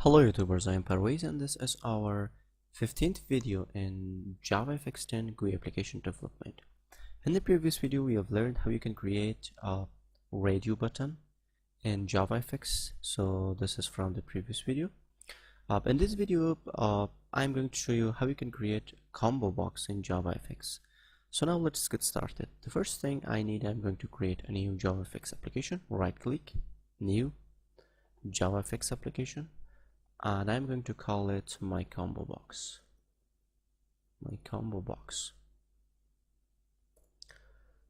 Hello YouTubers, I am Parvez and this is our 15th video in JavaFx 10 GUI Application Development. In the previous video we have learned how you can create a radio button in JavaFx. So this is from the previous video. In this video I'm going to show you how you can create combo box in JavaFx. So now let's get started. The first thing I'm going to create a new JavaFx application. Right click, new JavaFx application, and I'm going to call it my combo box.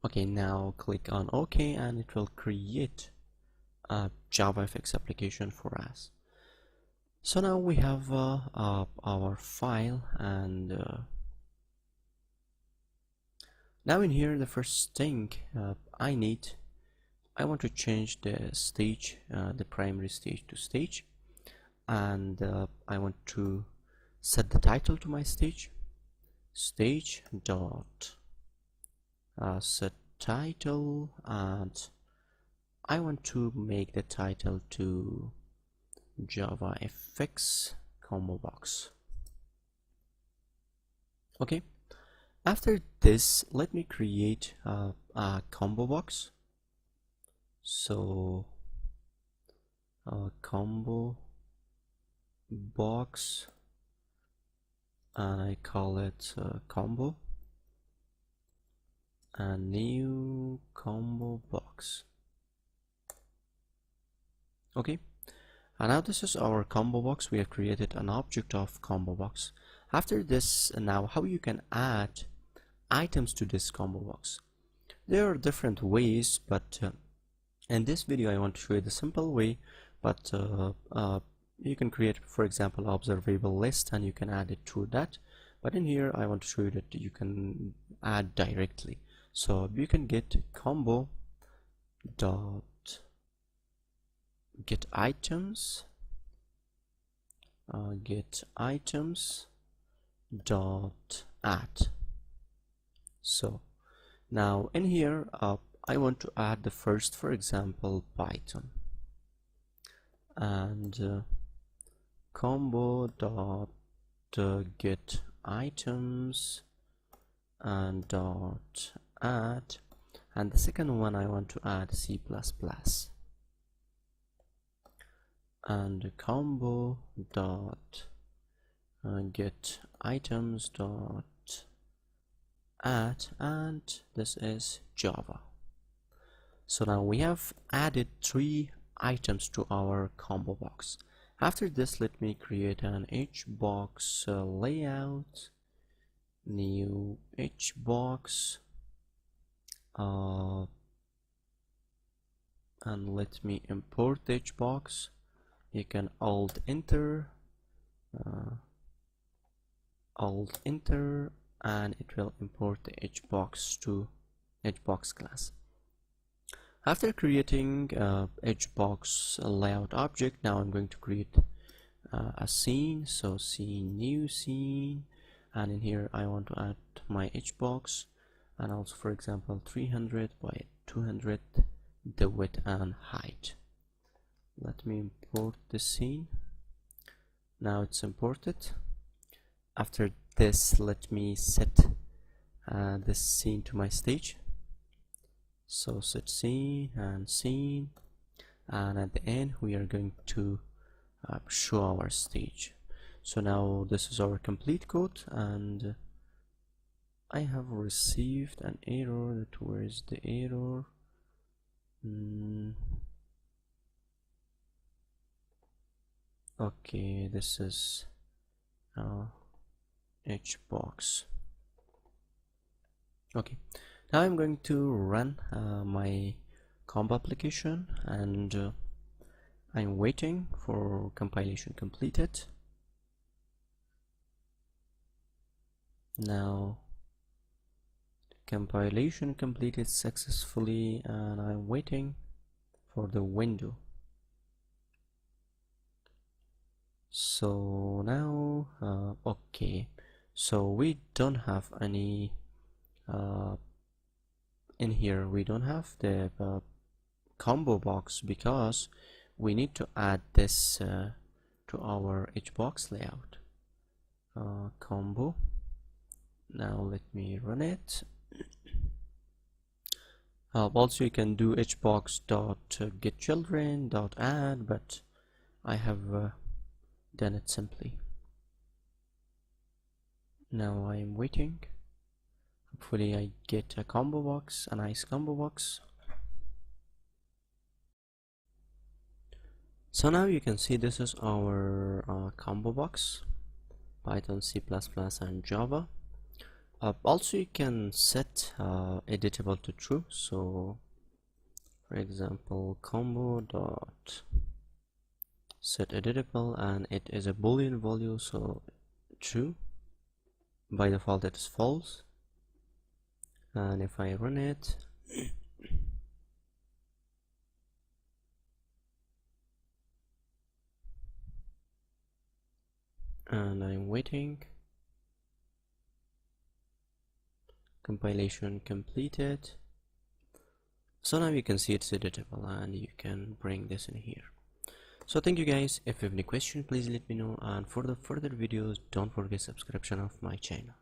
Okay, now click on OK and it will create a JavaFx application for us. So now we have our file, and now in here the first thing I want to change the stage, the primary stage to stage, and I want to set the title to my stage dot set title, and I want to make the title to JavaFx combo box. Okay, after this let me create a combo box. So combo box, and I call it combo, and new combo box. Okay, and now this is our combo box. We have created an object of combo box. After this, now how you can add items to this combo box. There are different ways, but in this video I want to show you the simple way, but you can create, for example, observable list, and you can add it to that. But in here I want to show you that you can add directly. So you can get combo dot get items dot add. So now in here I want to add the first, for example, Python, and combo dot get items and dot add, and the second one I want to add C++, and combo dot get items dot add, and this is Java. So now we have added 3 items to our combo box. After this, let me create an hbox layout, new hbox, and let me import the hbox. You can alt enter, and it will import the hbox to hbox class. After creating hbox layout object, now I'm going to create a scene. So scene, new scene, and in here I want to add my hbox, and also, for example, 300 by 200 the width and height. Let me import the scene. Now it's imported. After this, let me set this scene to my stage. So set scene, and at the end we are going to show our stage. So now this is our complete code, and I have received an error. Where is the error? Okay, this is hbox. Okay, now I'm going to run my combo application, and I'm waiting for compilation completed. Now compilation completed successfully, and I'm waiting for the window. So now okay, so we don't have any in here we don't have the combo box, because we need to add this to our HBox layout. Combo. Now let me run it. Also you can do hbox.getChildren.add, but I have done it simply. Now I am waiting. Hopefully I get a combo box, a nice combo box. So now you can see this is our combo box, Python, C++, and Java. Also you can set editable to true. So for example, combo dot set editable, and it is a boolean value, so true. By default it is false. And if I run it, and I'm waiting, compilation completed. So now you can see it's editable, and you can bring this in here. So thank you guys. If you have any question, please let me know, and for the further videos don't forget subscription of my channel.